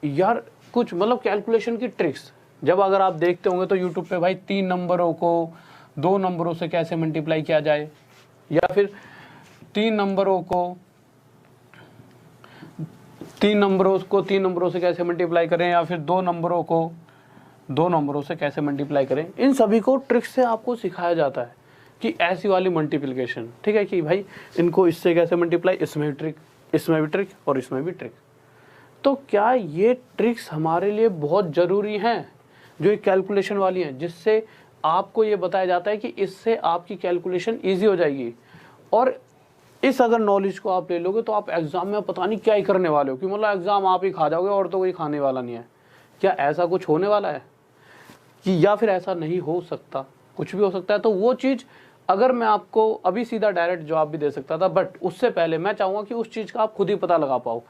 यार कुछ मतलब कैलकुलेशन की ट्रिक्स, जब अगर आप देखते होंगे तो यूट्यूब पे भाई 3 नंबरों को 2 नंबरों से कैसे मल्टीप्लाई किया जाए, या फिर 3 नंबरों से कैसे मल्टीप्लाई करें, या फिर 2 नंबरों को 2 नंबरों से कैसे मल्टीप्लाई करें। इन सभी को ट्रिक से आपको सिखाया जाता है कि ऐसी वाली मल्टीप्लिकेशन, ठीक है, कि भाई इनको इससे कैसे मल्टीप्लाई, इसमें भी ट्रिक, इसमें भी ट्रिक और इसमें भी ट्रिक। तो क्या ये ट्रिक्स हमारे लिए बहुत ज़रूरी हैं, जो ये कैलकुलेशन वाली हैं, जिससे आपको ये बताया जाता है कि इससे आपकी कैलकुलेशन ईजी हो जाएगी। और इस अगर नॉलेज को आप ले लोगे तो आप एग्ज़ाम में पता नहीं क्या ही करने वाले हो, कि मतलब एग्ज़ाम आप ही खा जाओगे और तो कोई खाने वाला नहीं है। क्या ऐसा कुछ होने वाला है कि, या फिर ऐसा नहीं हो सकता, कुछ भी हो सकता है। तो वो चीज़ अगर मैं आपको अभी सीधा डायरेक्ट जवाब भी दे सकता था, बट उससे पहले मैं चाहूँगा कि उस चीज़ का आप खुद ही पता लगा पाओ।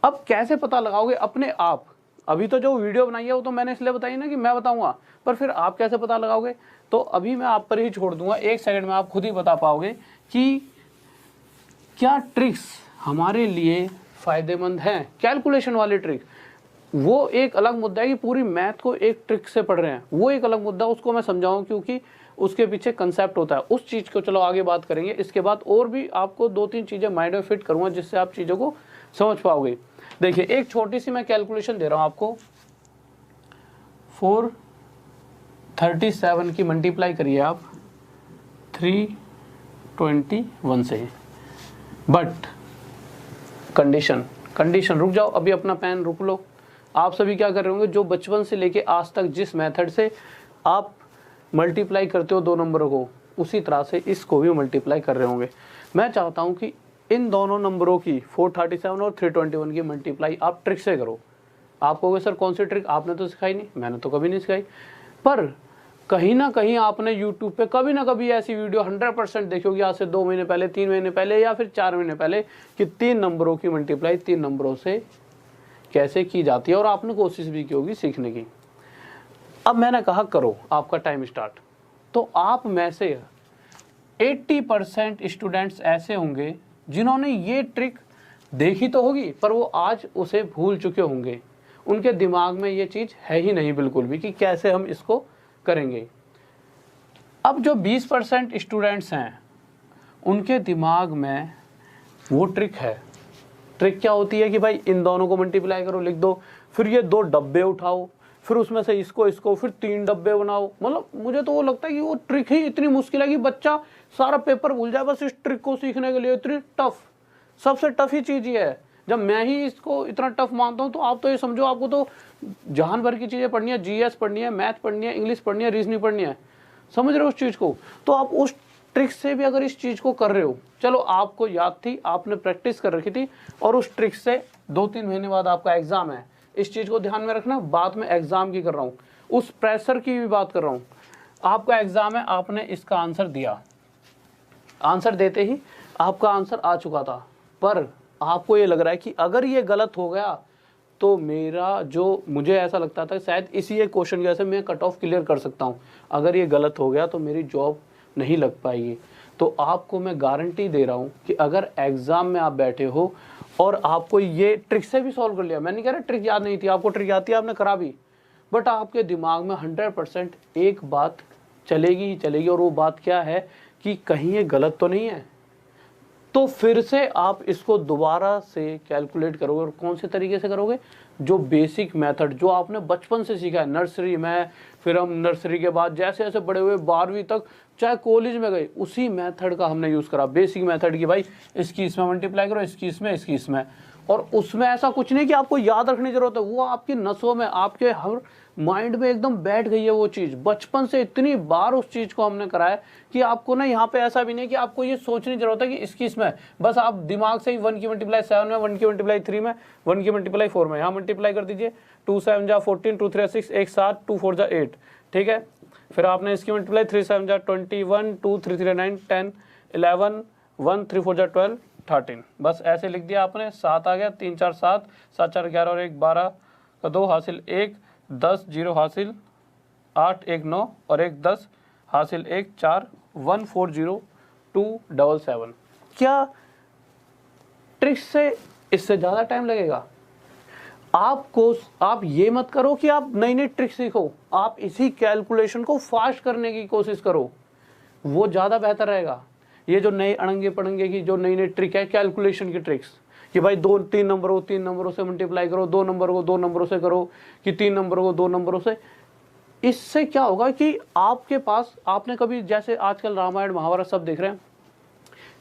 अब कैसे पता लगाओगे अपने आप? अभी तो जो वीडियो बनाई है वो तो मैंने इसलिए बताई ना कि मैं बताऊंगा, पर फिर आप कैसे पता लगाओगे? तो अभी मैं आप पर ही छोड़ दूंगा, 1 सेकंड में आप खुद ही बता पाओगे कि क्या ट्रिक्स हमारे लिए फ़ायदेमंद हैं। कैलकुलेशन वाले ट्रिक वो एक अलग मुद्दा है कि पूरी मैथ को एक ट्रिक से पढ़ रहे हैं, वो एक अलग मुद्दा, उसको मैं समझाऊं क्योंकि उसके पीछे कंसेप्ट होता है। उस चीज़ को चलो आगे बात करेंगे। इसके बाद और भी आपको 2-3 चीज़ें माइंड में फिट करूँगा जिससे आप चीज़ों को समझ पाओगे। देखिए एक छोटी सी मैं कैलकुलेशन दे रहा हूँ आपको। 437 की मल्टीप्लाई करिए आप 321 से, बट कंडीशन रुक जाओ, अभी अपना पेन रुक लो। आप सभी क्या कर रहे होंगे, जो बचपन से लेके आज तक जिस मेथड से आप मल्टीप्लाई करते हो 2 नंबरों को, उसी तरह से इसको भी मल्टीप्लाई कर रहे होंगे। मैं चाहता हूं कि इन दोनों नंबरों की 437 और 321 की मल्टीप्लाई आप ट्रिक से करो। आप कहोगे सर कौन सी ट्रिक, आपने तो सिखाई नहीं। मैंने तो कभी नहीं सिखाई, पर कहीं ना कहीं आपने यूट्यूब पे कभी ना कभी ऐसी वीडियो 100% देखी होगी, आज से 2 महीने पहले, 3 महीने पहले, या फिर 4 महीने पहले, कि 3 नंबरों की मल्टीप्लाई 3 नंबरों से कैसे की जाती है, और आपने कोशिश भी की होगी सीखने की। अब मैंने कहा करो, आपका टाइम स्टार्ट। तो आप में से 80% स्टूडेंट्स ऐसे होंगे जिन्होंने ये ट्रिक देखी तो होगी, पर वो आज उसे भूल चुके होंगे। उनके दिमाग में ये चीज़ है ही नहीं बिल्कुल भी कि कैसे हम इसको करेंगे। अब जो 20% स्टूडेंट्स हैं उनके दिमाग में वो ट्रिक है। ट्रिक क्या होती है कि भाई इन दोनों को मल्टीप्लाई करो, लिख दो, फिर ये 2 डब्बे उठाओ, फिर उसमें से इसको फिर 3 डब्बे बनाओ। मतलब मुझे तो वो लगता है कि वो ट्रिक ही इतनी मुश्किल है कि बच्चा सारा पेपर भूल जाए बस इस ट्रिक को सीखने के लिए। इतनी टफ, सबसे टफ ही चीज़ ये है। जब मैं ही इसको इतना टफ मानता हूँ तो आप तो ये समझो आपको तो जहान भर की चीज़ें पढ़नी है, जीएस पढ़नी है, मैथ पढ़नी है, इंग्लिश पढ़नी है, रीजनिंग पढ़नी है। समझ रहे हो उस चीज़ को? तो आप उस ट्रिक से भी अगर इस चीज़ को कर रहे हो, चलो आपको याद थी, आपने प्रैक्टिस कर रखी थी, और उस ट्रिक से 2-3 महीने बाद आपका एग्ज़ाम है। इस चीज़ को ध्यान में रखना, बात में एग्ज़ाम की कर रहा हूँ, उस प्रेशर की भी बात कर रहा हूँ। आपका एग्ज़ाम है, आपने इसका आंसर दिया, आंसर देते ही आपका आंसर आ चुका था, पर आपको ये लग रहा है कि अगर ये गलत हो गया तो मेरा जो, मुझे ऐसा लगता था शायद इसी एक क्वेश्चन की वजह से मैं कट ऑफ क्लियर कर सकता हूँ, अगर ये गलत हो गया तो मेरी जॉब नहीं लग पाएगी। तो आपको मैं गारंटी दे रहा हूँ कि अगर एग्ज़ाम में आप बैठे हो और आपको ये ट्रिक से भी सॉल्व कर लिया, मैं नहीं कह रहा ट्रिक याद नहीं थी, आपको ट्रिक याद थी, आपने करा भी, बट आपके दिमाग में 100% एक बात चलेगी ही चलेगी, और वो बात क्या है कि कहीं ये गलत तो नहीं है। तो फिर से आप इसको दोबारा से कैलकुलेट करोगे, और कौन से तरीके से करोगे, जो बेसिक मेथड जो आपने बचपन से सीखा है नर्सरी में, फिर हम नर्सरी के बाद जैसे जैसे बड़े हुए 12वीं तक, चाहे कॉलेज में गए, उसी मेथड का हमने यूज़ करा, बेसिक मेथड की भाई इसकी इसमें मल्टीप्लाई करो, इसकी इसमें। और उसमें ऐसा कुछ नहीं कि आपको याद रखने की जरूरत है, वो आपकी नसों में, आपके हर माइंड में एकदम बैठ गई है वो चीज़। बचपन से इतनी बार उस चीज़ को हमने कराया कि आपको ना यहाँ पे ऐसा भी नहीं कि आपको ये सोचने की जरूरत है कि इसकी इसमें, बस आप दिमाग से ही 1 की मल्टीप्लाई 7 में, 1 की मल्टीप्लाई 3 में, 1 की मल्टीप्लाई 4 में, यहाँ मल्टीप्लाई कर दीजिए। 2 7 जा 14, 2 3 6, 1 7, 2 4 जा 8, ठीक है। फिर आपने इसकी मल्टीप्लाई 3 7 जा 21, 2 3 3 9, 10 11, 1 3 4 जा 12, 13, बस ऐसे लिख दिया आपने। 7 आ गया, 3 4 7, 7 4 11 और 1 12 का 2 हासिल 1, 10 0 हासिल 8 1 9 और 1 10 हासिल 1 4, 1 4 0 2 7 7। क्या ट्रिक से इससे ज़्यादा टाइम लगेगा? आप ये मत करो कि आप नई नई ट्रिक सीखो, आप इसी कैलकुलेशन को फास्ट करने की कोशिश करो, वो ज़्यादा बेहतर रहेगा। ये जो नए अड़ंगे पड़ंगे की जो नई नई ट्रिक है कैलकुलेशन की ट्रिक्स, कि भाई 2-3 नंबर को 3 नंबरों से मल्टीप्लाई करो, 2 नंबर को 2 नंबरों से करो, कि 3 नंबर को 2 नंबरों से, इससे क्या होगा कि आपके पास, आपने कभी जैसे आजकल रामायण महाभारत सब देख रहे हैं,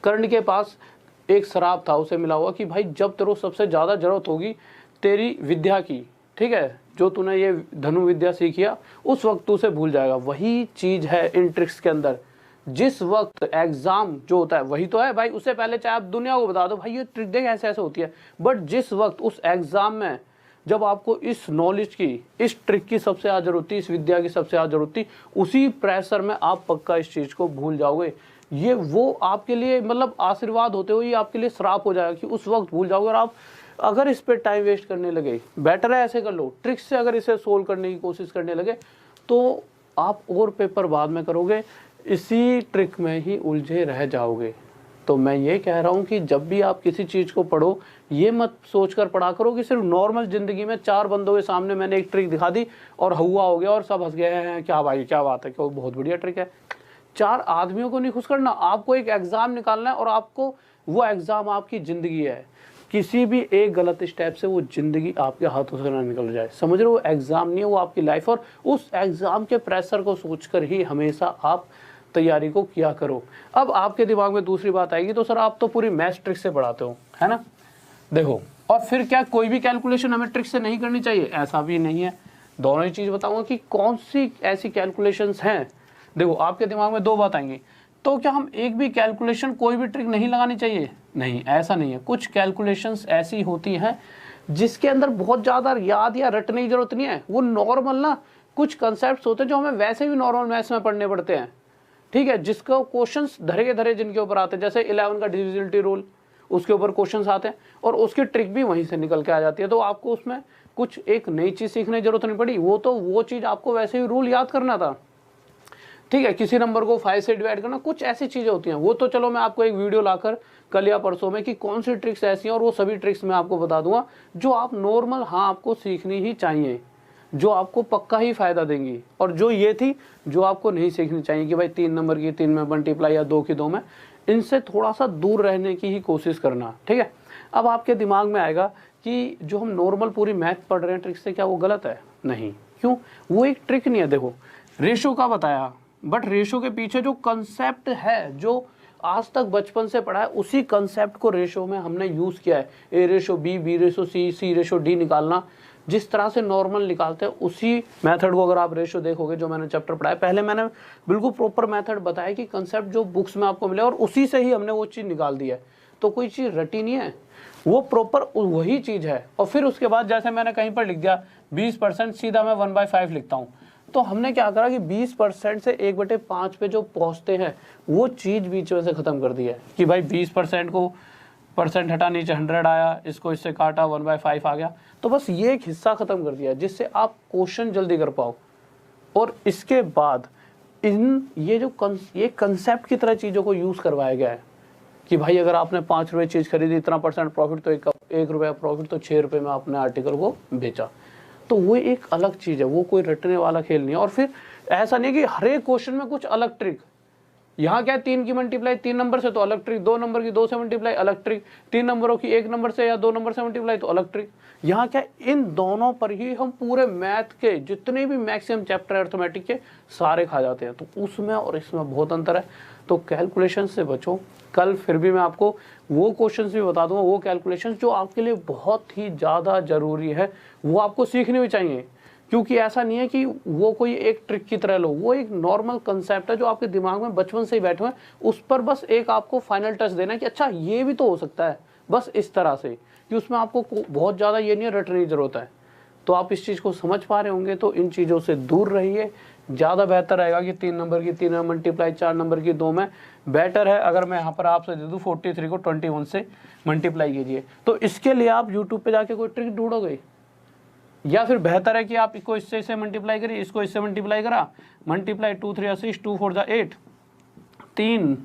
कर्ण के पास एक शराब था उसे मिला हुआ कि भाई जब तेरे को सबसे ज़्यादा जरूरत होगी तेरी विद्या की, ठीक है, जो तूने ये धनु विद्या सीखिया, उस वक्त तू उसे भूल जाएगा। वही चीज़ है इन ट्रिक्स के अंदर। जिस वक्त एग्जाम जो होता है वही तो है भाई, उससे पहले चाहे आप दुनिया को बता दो भाई ये ट्रिक देख ऐसे ऐसे होती है, बट जिस वक्त उस एग्जाम में जब आपको इस नॉलेज की, इस ट्रिक की सबसे ज़्यादा जरूरत थी, इस विद्या की सबसे ज़्यादा जरूरत थी, उसी प्रेशर में आप पक्का इस चीज़ को भूल जाओगे। ये वो आपके लिए मतलब आशीर्वाद होते हुए ये आपके लिए श्राप हो जाएगा कि उस वक्त भूल जाओगे। और आप अगर इस पे टाइम वेस्ट करने लगे, बेटर है ऐसे कर लो, ट्रिक्स से अगर इसे सोल्व करने की कोशिश करने लगे तो आप और पेपर बाद में करोगे, इसी ट्रिक में ही उलझे रह जाओगे। तो मैं ये कह रहा हूँ कि जब भी आप किसी चीज़ को पढ़ो, ये मत सोचकर पढ़ा करो कि सिर्फ नॉर्मल ज़िंदगी में 4 बंदों के सामने मैंने एक ट्रिक दिखा दी और हुआ हो गया और सब हंस गए हैं, क्या भाई क्या बात है, क्या बहुत बढ़िया ट्रिक है। 4 आदमियों को नहीं खुश करना, आपको एक एग्ज़ाम निकालना है और आपको वो एग्ज़ाम आपकी ज़िंदगी है। किसी भी एक गलत स्टेप से वो ज़िंदगी आपके हाथों से ना निकल जाए, समझ रहे हो। वो एग्ज़ाम नहीं है, वो आपकी लाइफ, और उस एग्ज़ाम के प्रेशर को सोचकर ही हमेशा आप तैयारी को किया करो। अब आपके दिमाग में दूसरी बात आएगी, तो सर आप तो पूरी मैथ्स ट्रिक से पढ़ाते हो, है ना। देखो, और फिर क्या कोई भी कैलकुलेशन हमें ट्रिक से नहीं करनी चाहिए? ऐसा भी नहीं है। दोनों ही चीज़ बताऊंगा कि कौन सी ऐसी कैलकुलेशंस हैं। देखो, आपके दिमाग में 2 बात आएंगी, तो क्या हम एक भी कैलकुलेशन, कोई भी ट्रिक नहीं लगानी चाहिए? नहीं, ऐसा नहीं है। कुछ कैलकुलेशंस ऐसी होती हैं जिसके अंदर बहुत ज़्यादा याद या रटने की जरूरत नहीं है। वो नॉर्मल ना कुछ कंसेप्ट होते हैं जो हमें वैसे भी नॉर्मल मैथ्स में पढ़ने पड़ते हैं, ठीक है, जिसको क्वेश्चंस धरे के धरे जिनके ऊपर आते हैं, जैसे 11 का डिविजिबिलिटी रूल, उसके ऊपर क्वेश्चंस आते हैं और उसकी ट्रिक भी वहीं से निकल के आ जाती है। तो आपको उसमें कुछ एक नई चीज़ सीखने की जरूरत नहीं पड़ी, वो चीज़ आपको वैसे ही रूल याद करना था, ठीक है। किसी नंबर को 5 से डिवाइड करना, कुछ ऐसी चीज़ें होती हैं। वो तो चलो मैं आपको एक वीडियो लाकर कल या परसों में कि कौन सी ट्रिक्स ऐसी हैं, और वो सभी ट्रिक्स मैं आपको बता दूंगा जो आप नॉर्मल, हाँ, आपको सीखनी ही चाहिए, जो आपको पक्का ही फ़ायदा देंगी। और जो ये थी जो आपको नहीं सीखनी चाहिए कि भाई 3 नंबर की 3 में मल्टीप्लाई या 2 की 2 में, इनसे थोड़ा सा दूर रहने की ही कोशिश करना, ठीक है। अब आपके दिमाग में आएगा कि जो हम नॉर्मल पूरी मैथ पढ़ रहे हैं ट्रिक से, क्या वो गलत है? नहीं। क्यों? वो एक ट्रिक नहीं है। देखो, रेशो का बताया, बट रेशो के पीछे जो कंसेप्ट है, जो आज तक बचपन से पढ़ा है, उसी कंसेप्ट को रेशो में हमने यूज़ किया है। ए रेशो बी, बी रेशो सी, सी रेशो डी निकालना, जिस तरह से नॉर्मल निकालते हैं उसी मेथड को अगर आप रेशो देखोगे, जो मैंने चैप्टर पढ़ाया, पहले मैंने बिल्कुल प्रॉपर मेथड बताया कि कंसेप्ट जो बुक्स में आपको मिले, और उसी से ही हमने वो चीज़ निकाल दी है। तो कोई चीज़ रटी नहीं है, वो प्रॉपर वही चीज़ है। और फिर उसके बाद जैसे मैंने कहीं पर लिख दिया 20%, सीधा मैं 1/5 लिखता हूँ। तो हमने क्या करा कि 20% से 1/5 पे जो पहुँचते हैं वो चीज़ बीच में से ख़त्म कर दी है कि भाई 20% को परसेंट हटा, नीचे 100 आया, इसको इससे काटा, 1/5 आ गया। तो बस ये एक हिस्सा ख़त्म कर दिया जिससे आप क्वेश्चन जल्दी कर पाओ। और इसके बाद ये कंसेप्ट की तरह चीज़ों को यूज़ करवाया गया है कि भाई अगर आपने 5 रुपये चीज़ खरीदी, इतना % प्रॉफिट, तो 1 रुपया प्रॉफिट, तो 6 रुपये में आपने आर्टिकल को बेचा। तो वो एक अलग चीज़ है, वो कोई रटने वाला खेल नहीं है। और फिर ऐसा नहीं कि हर एक क्वेश्चन में कुछ अलग ट्रिक। यहाँ क्या है, 3 की मल्टीप्लाई 3 नंबर से तो अलग ट्रिक, 2 नंबर की 2 से मल्टीप्लाई अलग ट्रिक, 3 नंबरों की 1 नंबर से या 2 नंबर से मल्टीप्लाई तो अलग ट्रिक। यहाँ क्या, इन दोनों पर ही हम पूरे मैथ के जितने भी मैक्सिमम चैप्टर अर्थमेटिक के सारे खा जाते हैं। तो उसमें और इसमें बहुत अंतर है। तो कैलकुलेशन से बचो। कल फिर भी मैं आपको वो क्वेश्चंस भी बता दूंगा, वो कैलकुलेशन जो आपके लिए बहुत ही ज़्यादा ज़रूरी है, वो आपको सीखनी भी चाहिए। क्योंकि ऐसा नहीं है कि वो कोई एक ट्रिक की तरह लो, वो एक नॉर्मल कंसेप्ट है जो आपके दिमाग में बचपन से ही बैठे हुए हैं। उस पर बस एक आपको फाइनल टच देना है कि अच्छा ये भी तो हो सकता है, बस इस तरह से, कि उसमें आपको बहुत ज़्यादा ये नहीं रटने की ज़रूरत है। तो आप इस चीज़ को समझ पा रहे होंगे। तो इन चीज़ों से दूर रहिए, ज़्यादा बेहतर रहेगा कि 3 नंबर की 3 में मल्टीप्लाई, 4 नंबर की 2 में। बेटर है अगर मैं यहाँ पर आपसे दे दूँ 43 को 21 से मल्टीप्लाई कीजिए, तो इसके लिए आप यूट्यूब पर जाके कोई ट्रिक ढूंढोगे, या फिर बेहतर है कि आप इसको इससे मल्टीप्लाई करिए, इसको इससे मल्टीप्लाई करा, मल्टीप्लाई 2 3 6 2 4 8 3,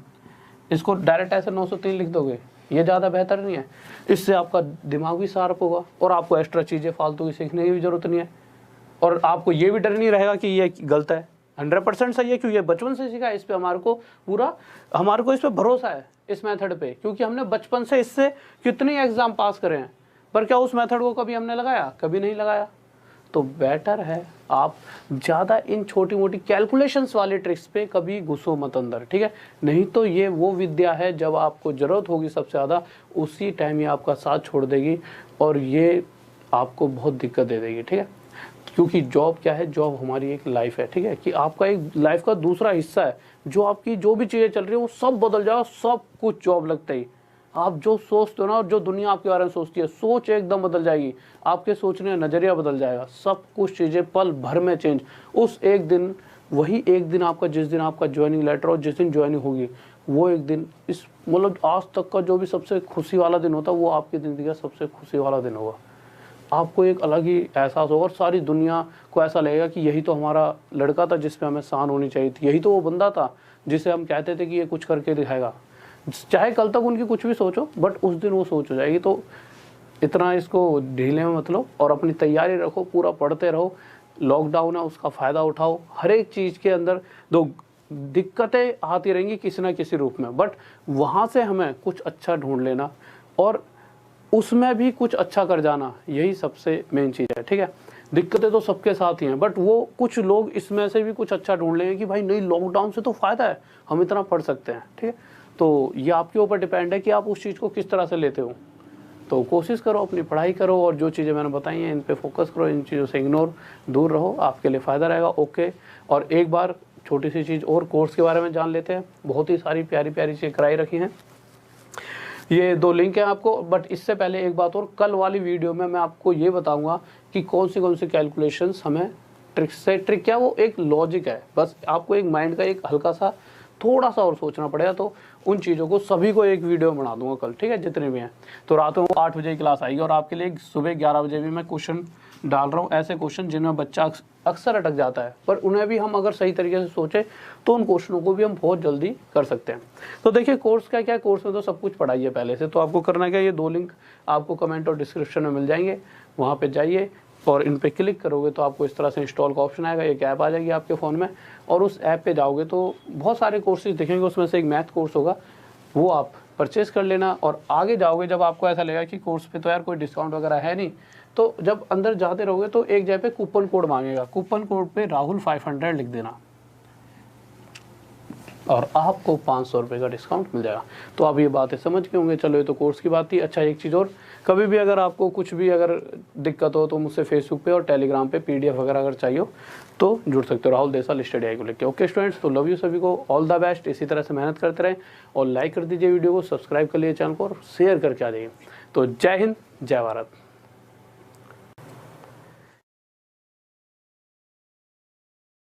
इसको डायरेक्ट ऐसे 903 लिख दोगे, ये ज़्यादा बेहतर नहीं है? इससे आपका दिमाग भी शार्प होगा और आपको एक्स्ट्रा चीज़ें फालतू की सीखने की भी ज़रूरत नहीं है, और आपको ये भी डर नहीं रहेगा कि ये गलत है। 100% सही है, क्योंकि ये बचपन से सीखा है, इस पे हमारे को इस पे भरोसा है, इस मेथड पे, क्योंकि हमने बचपन से इससे कितने एग्जाम पास करे हैं। पर क्या उस मेथड को कभी हमने लगाया? कभी नहीं लगाया। तो बेटर है आप ज़्यादा इन छोटी मोटी कैलकुलेशंस वाले ट्रिक्स पे कभी घुसो मत अंदर, ठीक है? नहीं तो ये वो विद्या है, जब आपको ज़रूरत होगी सबसे ज़्यादा उसी टाइम ये आपका साथ छोड़ देगी और ये आपको बहुत दिक्कत दे देगी, ठीक है? क्योंकि जॉब क्या है? जॉब हमारी एक लाइफ है, ठीक है? कि आपका एक लाइफ का दूसरा हिस्सा है। जो आपकी जो भी चीज़ें चल रही है वो सब बदल जाएगा, सब कुछ जॉब लगता ही। आप जो सोचते हो ना, और जो दुनिया आपके बारे में सोचती है, सोच एकदम बदल जाएगी, आपके सोचने का नज़रिया बदल जाएगा, सब कुछ चीज़ें पल भर में चेंज। उस एक दिन, वही एक दिन आपका, जिस दिन आपका ज्वाइनिंग लेटर और जिस दिन ज्वाइनिंग होगी, वो एक दिन इस मतलब आज तक का जो भी सबसे खुशी वाला दिन होता है, वो आपकी ज़िंदगी का सबसे खुशी वाला दिन होगा। आपको एक अलग ही एहसास होगा और सारी दुनिया को ऐसा लगेगा कि यही तो हमारा लड़का था जिस पे हमें शान होनी चाहिए थी, यही तो वो बंदा था जिसे हम कहते थे कि ये कुछ करके दिखाएगा। चाहे कल तक उनकी कुछ भी सोचो, बट उस दिन वो सोच हो जाएगी। तो इतना इसको ढीले में मत लो और अपनी तैयारी रखो, पूरा पढ़ते रहो। लॉकडाउन है, उसका फ़ायदा उठाओ। हर एक चीज़ के अंदर दो दिक्कतें आती रहेंगी किसी ना किसी रूप में, बट वहाँ से हमें कुछ अच्छा ढूंढ लेना और उसमें भी कुछ अच्छा कर जाना, यही सबसे मेन चीज़ है, ठीक है? दिक्कतें तो सबके साथ ही हैं, बट वो कुछ लोग इसमें से भी कुछ अच्छा ढूंढ लेंगे कि भाई नहीं, लॉकडाउन से तो फ़ायदा है, हम इतना पढ़ सकते हैं, ठीक है? तो ये आपके ऊपर डिपेंड है कि आप उस चीज़ को किस तरह से लेते हो। तो कोशिश करो, अपनी पढ़ाई करो और जो चीज़ें मैंने बताई हैं इन पे फोकस करो, इन चीज़ों से दूर रहो, आपके लिए फ़ायदा रहेगा। ओके, और एक बार छोटी सी चीज़ और कोर्स के बारे में जान लेते हैं। बहुत ही सारी प्यारी प्यारी चीज़ें कराई रखी हैं, ये 2 लिंक हैं आपको। बट इससे पहले एक बात और, कल वाली वीडियो में मैं आपको ये बताऊंगा कि कौन सी कैलकुलेशंस हमें ट्रिक क्या, वो एक लॉजिक है, बस आपको एक माइंड का एक हल्का सा थोड़ा सा और सोचना पड़ेगा। तो उन चीज़ों को सभी को एक वीडियो बना दूंगा कल, ठीक है? जितने भी हैं। तो रात में 8 बजे की क्लास आएगी और आपके लिए सुबह 11 बजे भी मैं क्वेश्चन डाल रहा हूँ, ऐसे क्वेश्चन जिनमें बच्चा अक्सर अटक जाता है, पर उन्हें भी हम अगर सही तरीके से सोचें तो उन क्वेश्चनों को भी हम बहुत जल्दी कर सकते हैं। तो देखिए, कोर्स क्या क्या, कोर्स में तो सब कुछ पढ़ाई है पहले से। तो आपको करना क्या, ये 2 लिंक आपको कमेंट और डिस्क्रिप्शन में मिल जाएंगे, वहाँ पे जाइए और इन पे क्लिक करोगे तो आपको इस तरह से इंस्टॉल का ऑप्शन आएगा, एक ऐप आ जाएगी आपके फ़ोन में, और उस ऐप पे जाओगे तो बहुत सारे कोर्सेज दिखेंगे, उसमें से एक मैथ कोर्स होगा, वो आप परचेज़ कर लेना। और आगे जाओगे जब आपको ऐसा लगेगा कि कोर्स पे तो यार कोई डिस्काउंट वगैरह है नहीं, तो जब अंदर जाते रहोगे तो एक जगह पे कूपन कोड मांगेगा, कूपन कोड पे राहुल 500 लिख देना और आपको 500 रुपये का डिस्काउंट मिल जाएगा। तो आप ये बातें समझ गए होंगे। चलो, ये तो कोर्स की बात थी। अच्छा, एक चीज़ और, कभी भी अगर आपको कुछ भी अगर दिक्कत हो तो मुझसे फेसबुक पे और टेलीग्राम पे PDF वगैरह अगर चाहिए हो तो जुड़ सकते हो, राहुल देसाल स्टडी आई को लिख के। ओके स्टूडेंट्स, तो लव यू सभी को, ऑल द बेस्ट। इसी तरह से मेहनत करते रहें और लाइक कर दीजिए वीडियो को, सब्सक्राइब कर लीजिए चैनल को और शेयर करके आ जाइए। तो जय हिंद, जय भारत।